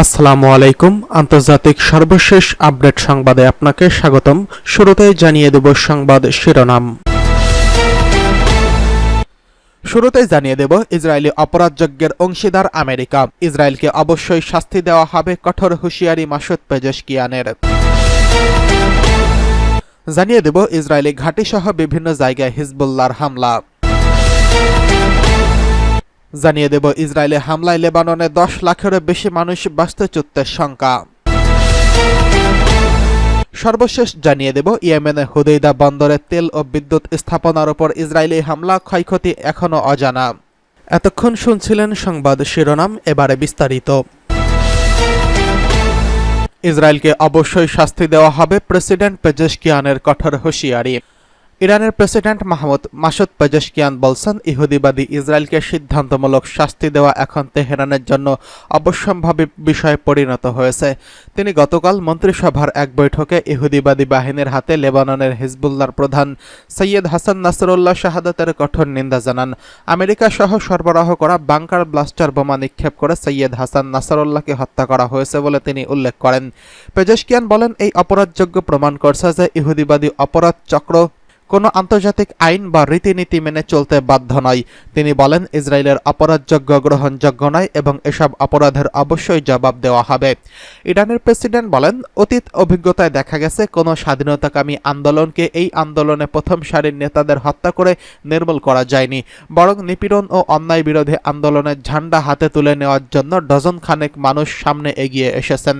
আসসালামু আলাইকুম। আন্তর্জাতিক সর্বশেষ আপডেট সংবাদে আপনাকে স্বাগতম। শুরুতেই জানিয়ে দেব সংবাদ শিরোনাম। ইসরায়েলি অপরাধযজ্ঞের অংশীদার আমেরিকা। ইসরায়েলকে অবশ্যই শাস্তি দেওয়া হবে, কঠোর হুঁশিয়ারি মাসুদ পেজেশকিয়ানের। জানিয়ে দেব ইসরায়েলি ঘাঁটিসহ বিভিন্ন জায়গায় হিজবুল্লাহর হামলা। জানিয়ে দেব ইসরায়েলি হামলায় লেবাননে 10 লাখেরও বেশি মানুষ বাস্তুচ্যুতের শঙ্কা। সর্বশেষ জানিয়ে দেব ইয়েমেনে হুদাইদা বন্দরে তেল ও বিদ্যুৎ স্থাপনার উপর ইসরায়েলি হামলা, ক্ষয়ক্ষতি এখনও অজানা। এতক্ষণ শুনছিলেন সংবাদ শিরোনাম, এবারে বিস্তারিত। ইসরায়েলকে অবশ্যই শাস্তি দেওয়া হবে, প্রেসিডেন্ট পেজেশকিয়ানের কঠোর হুঁশিয়ারি। ইরানের প্রেসিডেন্ট মাসুদ পেজেশকিয়ান বলছেন, ইহুদিবাদী ইসরায়েলকে সিদ্ধান্তমূলক শাস্তি দেওয়া এখন তেহরানের জন্য অবশ্যম্ভাবী বিষয়ে পরিণত হয়েছে। তিনি গতকাল মন্ত্রিসভার এক বৈঠকে ইহুদিবাদী বাহিনীর হাতে লেবাননের হিজবুল্লাহর প্রধান সৈয়দ হাসান নাসরুল্লাহ শাহাদাতের কঠোর নিন্দা জানান। আমেরিকা সহ সরবরাহ করা বাংকার ব্লাস্টার বোমা নিক্ষেপ করে সৈয়দ হাসান নাসরুল্লাহকে হত্যা করা হয়েছে বলে তিনি উল্লেখ করেন। পেজেশকিয়ান বলেন, এই অপরাধযোগ্য প্রমাণ করছে যে ইহুদিবাদী অপরাধ চক্র কোনো আন্তর্জাতিক আইন বা রীতিনীতি মেনে চলতে বাধ্য নয়। তিনি বলেন, ইসরায়েলের অপরাধযোগ্য গ্রহণযোগ্য নয় এবং এসব অপরাধের অবশ্যই জবাব দেওয়া হবে। ইরানের প্রেসিডেন্ট বলেন, অতীত অভিজ্ঞতায় দেখা গেছে কোনো স্বাধীনতাকামী আন্দোলনকে এই আন্দোলনে প্রথম সারির নেতাদের হত্যা করে নির্মূল করা যায়নি, বরং নিপীড়ন ও অন্যায় বিরোধী আন্দোলনের ঝান্ডা হাতে তুলে নেওয়ার জন্য ডজন খানেক মানুষ সামনে এগিয়ে এসেছেন।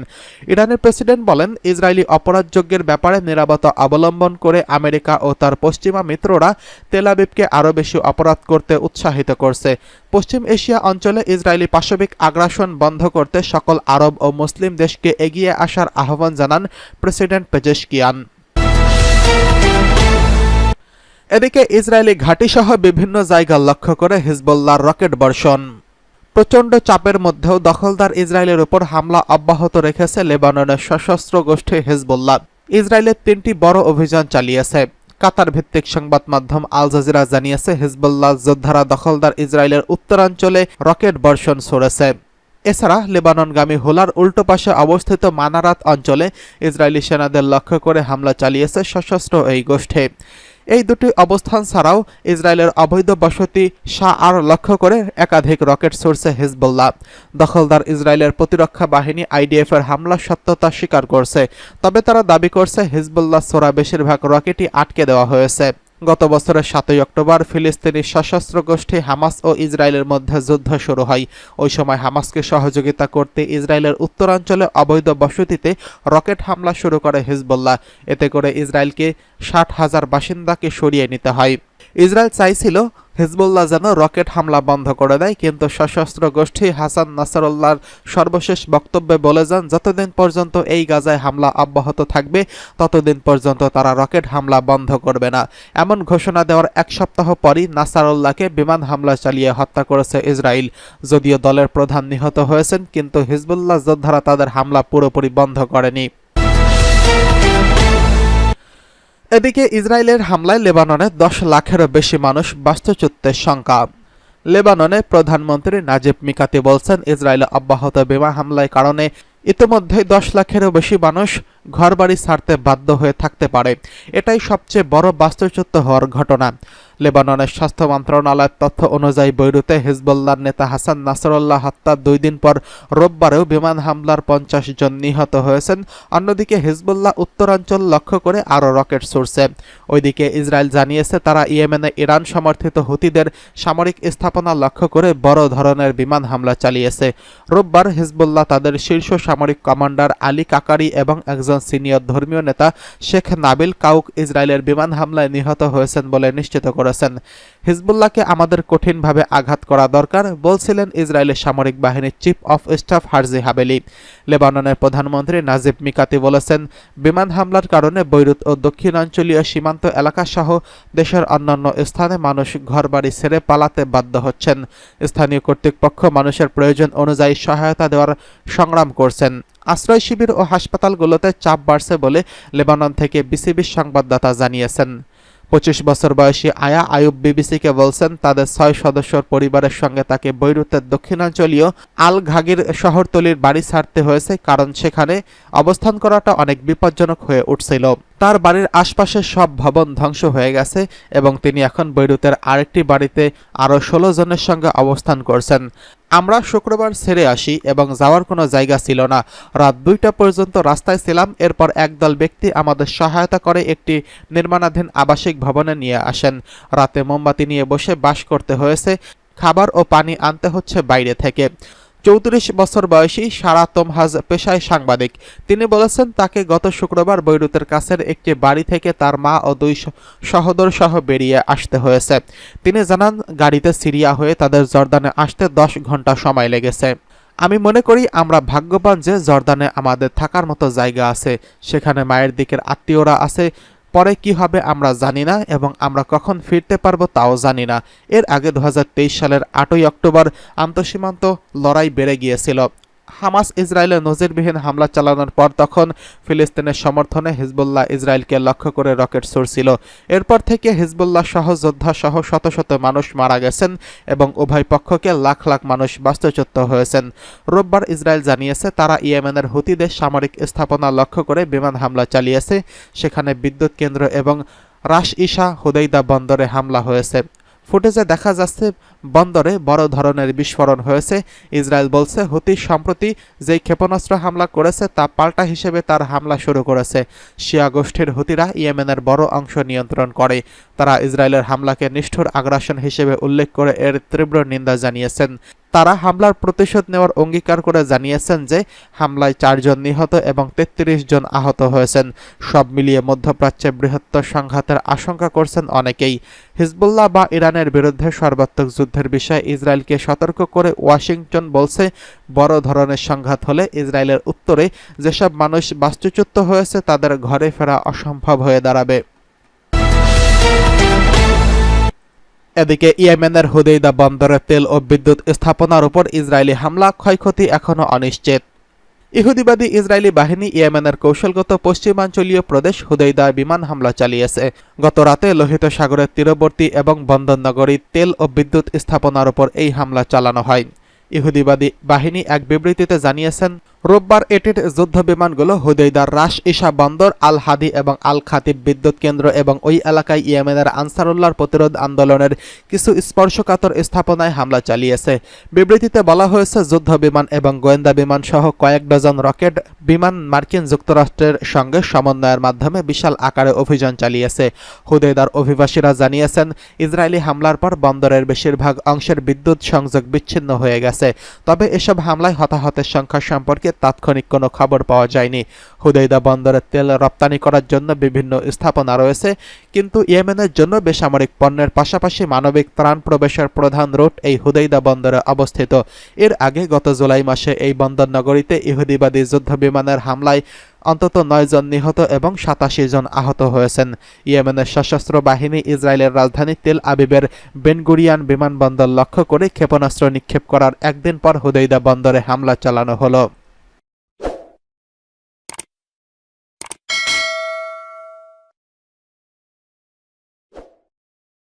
ইরানের প্রেসিডেন্ট বলেন, ইসরায়েলি অপরাধযজ্ঞের ব্যাপারে নীরবতা অবলম্বন করে আমেরিকা ও তার পশ্চিমা মিত্ররা তেল আবিবকে আরও বেশি অপরাধ করতে উৎসাহিত করছে। পশ্চিম এশিয়া অঞ্চলে ইসরায়েলি পাশবিক আগ্রাসন বন্ধ করতে সকল আরব ও মুসলিম দেশকে এগিয়ে আসার আহ্বান জানান প্রেসিডেন্ট পেজেশকিয়ান। এদিকে ইসরায়েলি ঘাঁটিসহ বিভিন্ন জায়গা লক্ষ্য করে হিজবুল্লাহর রকেট বর্ষণ। প্রচণ্ড চাপের মধ্যেও দখলদার ইসরায়েলের উপর হামলা অব্যাহত রেখেছে লেবাননের সশস্ত্র গোষ্ঠী হিজবুল্লাহ। ইসরায়েলের 3টি বড় অভিযান চালিয়েছে। কাতার ভিত্তিক সংবাদ মাধ্যম আল জাজিরা জানিয়েছে, হিজবুল্লাহ যোদ্ধারা দখলদার ইসরায়েলের উত্তরাঞ্চলে রকেট বর্ষণ ছড়েছে। এছাড়া লেবাননগামী হোলার উল্টো পাশে অবস্থিত মানারাত অঞ্চলে ইসরায়েলি সেনাদের লক্ষ্য করে হামলা চালিয়েছে সশস্ত্র এই গোষ্ঠী। এই দুটি অবস্থান ছাড়াও ইসরায়েলের অবৈধ বসতি শাআর লক্ষ্য করে একাধিক রকেট ছুড়ছে হিজবুল্লাহ। দখলদার ইসরায়েলের প্রতিরক্ষা বাহিনী আইডিএফ এর হামলার সত্যতা স্বীকার করছে, তবে তারা দাবি করছে হিজবুল্লাহ ছোড়া বেশিরভাগ রকেটই আটকে দেওয়া হয়েছে। গত বছরের 7 অক্টোবর ফিলিস্তিনি সশস্ত্র গোষ্ঠী হামাস ও ইসরায়েলের মধ্যে যুদ্ধ শুরু হয়। ওই সময় হামাসকে সহযোগিতা করতে ইসরায়েলের উত্তরাঞ্চলে অবৈধ বসতিতে রকেট হামলা শুরু করে হিজবুল্লাহ। এতে করে ইসরায়েলকে 60,000 বাসিন্দাকে সরিয়ে নিতে হয়। ইসরায়েল চাইছিল হিজবুল্লাহ যেন রকেট হামলা বন্ধ করে দেয়, কিন্তু সশস্ত্র গোষ্ঠী হাসান নাসরুল্লাহর সর্বশেষ বক্তব্যে বলে যান, যতদিন পর্যন্ত এই গাজায় হামলা অব্যাহত থাকবে ততদিন পর্যন্ত তারা রকেট হামলা বন্ধ করবে না। এমন ঘোষণা দেওয়ার 1 সপ্তাহ পরই নাসরুল্লাহকে বিমান হামলা চালিয়ে হত্যা করেছে ইসরায়েল। যদিও দলের প্রধান নিহত হয়েছেন, কিন্তু হিজবুল্লাহ যোদ্ধারা তাদের হামলা পুরোপুরি বন্ধ করেনি। এদিকে ইসরায়েলের হামলায় লেবাননে 10 লাখেরও বেশি মানুষ বাস্তুচ্যুতের শঙ্কা। লেবাননে প্রধানমন্ত্রী নাজিব মিকাতি বলছেন, ইসরায়েলে অব্যাহত বিমান হামলার কারণে ইতিমধ্যেই 10 লাখেরও বেশি মানুষ ঘরবাড়ি ছাড়তে বাধ্য হয়ে থাকতে পারে। এটাই সবচেয়ে বড় বাস্তুচ্যুত হওয়ার ঘটনা। লেবাননের স্বাস্থ্য মন্ত্রণালয়ের তথ্য অনুযায়ী বৈরুতে হিজবুল্লাহর নেতা হাসান নাসরুল্লাহ হত্যার 2 দিন পর রোববারেও বিমান হামলার 50 জন নিহত হয়েছেন। অন্যদিকে হিজবুল্লাহ উত্তরাঞ্চল লক্ষ্য করে আরও রকেট ছুড়ছে। ওইদিকে ইসরায়েল জানিয়েছে, তারা ইয়েমেনে ইরান সমর্থিত হুতিদের সামরিক স্থাপনা লক্ষ্য করে বড় ধরনের বিমান হামলা চালিয়েছে। রোববার হিজবুল্লাহ তাদের শীর্ষ সামরিক কমান্ডার আলী কাকারি এবং একজন সিনিয়র ধর্মীয় নেতা শেখ নাবিল কাউক ইসরায়েলের বিমান হামলায় নিহত হয়েছেন বলে নিশ্চিত করেছেন। হিজবুল্লাহকে আমাদের কঠিনভাবে আঘাত করা দরকার বলছিলেন ইসরায়েলের সামরিক বাহিনীর chief of staff Herzi haveli. লেবাননের প্রধানমন্ত্রী নাজিব মিকাতি বলেছেন, বিমান হামলার কারণে বৈরুত ও দক্ষিণাঞ্চলীয় সীমান্ত এলাকা সহ দেশের অন্যান্য স্থানে মানুষ ঘরবাড়ি ছেড়ে পালাতে বাধ্য হচ্ছেন। স্থানীয় কর্তৃপক্ষ মানুষের প্রয়োজন অনুযায়ী সহায়তা দেওয়ার সংগ্রাম করছেন। আশ্রয় শিবির ও হাসপাতালগুলোতে চাপ বাড়ছে বলে লেবানন থেকে বিসিবির সংবাদদাতা জানিয়েছেন। 25 বছর বয়সী আয়া আয়ুব বিবিসিকে বলছেন তাদের 6 সদস্যর পরিবারের সঙ্গে তাকে বৈরুতের দক্ষিণাঞ্চলীয় আল ঘাগির শহরতলির বাড়ি ছাড়তে হয়েছে, কারণ সেখানে অবস্থান করাটা অনেক বিপজ্জনক হয়ে উঠছিল। তার বাড়ির আশপাশের সব ভবন ধ্বংস হয়ে গেছে এবং তিনি এখন বৈরুতের আরেকটি বাড়িতে আরও 16 জনের সঙ্গে অবস্থান করছেন। আমরা শুক্রবার ছেড়ে আসি এবং যাওয়ার কোনো জায়গা ছিল না। রাত 2টা পর্যন্ত রাস্তায় ছিলাম। এরপর একদল ব্যক্তি আমাদের সহায়তা করে একটি নির্মাণাধীন আবাসিক ভবনে নিয়ে আসেন। রাতে মোমবাতি নিয়ে বসে বাস করতে হয়েছে। খাবার ও পানি আনতে হচ্ছে বাইরে থেকে। 34 বছর বয়সী সারা তোমহাজ পেশায় সাংবাদিক। তিনি বলেছেন তাকে গত শুক্রবার বৈরুতের কাছের একটি বাড়ি থেকে তার মা ও 2 সহোদর সহ বেরিয়ে আসতে হয়েছে। তিনি জানান গাড়িতে সিরিয়া হয়ে তাদের জর্দানে আসতে 10 ঘন্টা সময় লেগেছে। আমি মনে করি আমরা ভাগ্যবান যে জর্দানে আমাদের থাকার মতো জায়গা আছে, সেখানে মায়ের দিকের আত্মীয়রা আছে। পরে কি হবে আমরা জানি না এবং আমরা কখন ফিরতে পারবো তাও জানি না। এর আগে 2023 সালের 8ই অক্টোবর আন্তঃসীমান্ত লড়াই বেড়ে গিয়েছিল। হামাস ইসরায়েলে নজিরবিহীন হামলা চালানোর পর তখন ফিলিস্তিনের সমর্থনে হিজবুল্লাহ ইসরায়েলকে লক্ষ্য করে রকেট ছুড়ছিল। এরপর থেকে হিজবুল্লাহ সহযোদ্ধা সহ শত শত মানুষ মারা গেছেন এবং উভয় পক্ষকে লাখ লাখ মানুষ বাস্তুচ্যুত হয়েছেন। রোববার ইসরায়েল জানিয়েছে তারা ইয়েমেনের হুতিদের সামরিক স্থাপনা লক্ষ্য করে বিমান হামলা চালিয়েছে। সেখানে বিদ্যুৎ কেন্দ্র এবং রাশ ইশা হুদাইদা বন্দরে হামলা হয়েছে। ফুটেজে দেখা যাচ্ছে বন্দরে বড় ধরনের বিস্ফোরণ হয়েছে। ইসরায়েল বলছে হুতি সম্প্রতি যেই ক্ষেপণাস্ত্র হামলা করেছে তা পাল্টা হিসেবে তার হামলা শুরু করেছে। শিয়া গোষ্ঠীর হুতিরা ইয়েমেনের বড় অংশ নিয়ন্ত্রণ করে। তারা ইসরায়েলের হামলাকে নিষ্ঠুর আগ্রাসন হিসেবে উল্লেখ করে এর তীব্র নিন্দা জানিয়েছেন। তারা হামলার প্রতিশোধ নেওয়ার অঙ্গীকার করে জানিয়েছেন যে হামলায় 4 জন নিহত এবং 33 জন আহত হয়েছেন। সব মিলিয়ে মধ্যপ্রাচ্যে বৃহত্তর সংঘাতের আশঙ্কা করছেন অনেকেই। হিজবুল্লাহ বা ইরানের বিরুদ্ধে সর্বাত্মক যুদ্ধের বিষয়ে ইসরায়েলকে সতর্ক করে ওয়াশিংটন বলছে বড় ধরনের সংঘাত হলে ইসরায়েলের উত্তরে যেসব মানুষ বাস্তুচ্যুত হয়েছে তাদের ঘরে ফেরা অসম্ভব হয়ে দাঁড়াবে। এদিকে ইয়েমেনের হুদাইদা বন্দরে তেল ও বিদ্যুৎ স্থাপনার উপর ইসরায়েলি হামলা, ক্ষয়ক্ষতি এখনও অনিশ্চিত। ইহুদিবাদী ইসরায়েলি বাহিনী ইয়েমেনের কৌশলগত পশ্চিমাঞ্চলীয় প্রদেশ হুদাইদায় বিমান হামলা চালিয়েছে। গত রাতে লোহিত সাগরের তীরবর্তী এবং বন্দরনগরী তেল ও বিদ্যুৎ স্থাপনার উপর এই হামলা চালানো হয়। ইহুদিবাদী বাহিনী এক বিবৃতিতে জানিয়েছেন রোববার এটির যুদ্ধ বিমানগুলো হুদাইদার রাশ ইশা বন্দর, আল হাদি এবং আল খাতিব বিদ্যুৎ কেন্দ্র এবং ওই এলাকায় ইয়েমেনের আনসারুল্লাহর প্রতিরোধ আন্দোলনের কিছু স্পর্শকাতর স্থাপনায় হামলা চালিয়েছে। বিবৃতিতে বলা হয়েছে যুদ্ধ বিমান এবং গোয়েন্দা বিমান সহ কয়েক ডজন রকেট বিমান মার্কিন যুক্তরাষ্ট্রের সঙ্গে সমন্বয়ের মাধ্যমে বিশাল আকারে অভিযান চালিয়েছে। হুদাইদার অভিবাসীরা জানিয়েছেন ইসরায়েলি হামলার পর বন্দরের বেশিরভাগ অংশের বিদ্যুৎ সংযোগ বিচ্ছিন্ন হয়ে গেছে। তবে এসব হামলায় হতাহতের সংখ্যা সম্পর্কে তাৎক্ষণিক কোনো খবর পাওয়া যায়নি। হুদাইদা বন্দরে তেল রপ্তানি করার জন্য বিভিন্ন স্থাপনা রয়েছে, কিন্তু ইয়েমেনের জন্য বেসামরিক পণ্যের পাশাপাশি মানবিক ত্রাণ প্রবেশের প্রধান রুট এই হুদাইদা বন্দরে অবস্থিত। এর আগে গত জুলাই মাসে এই বন্দর নগরীতে ইহুদিবাদী যুদ্ধ বিমানের হামলায় অন্তত 9 জন নিহত এবং 87 জন আহত হয়েছেন। ইয়েমেনের সশস্ত্র বাহিনী ইসরায়েলের রাজধানী তেল আবিবের বেনগুরিয়ান বিমানবন্দর লক্ষ্য করে ক্ষেপণাস্ত্র নিক্ষেপ করার একদিন পর হুদাইদা বন্দরে হামলা চালানো হলো।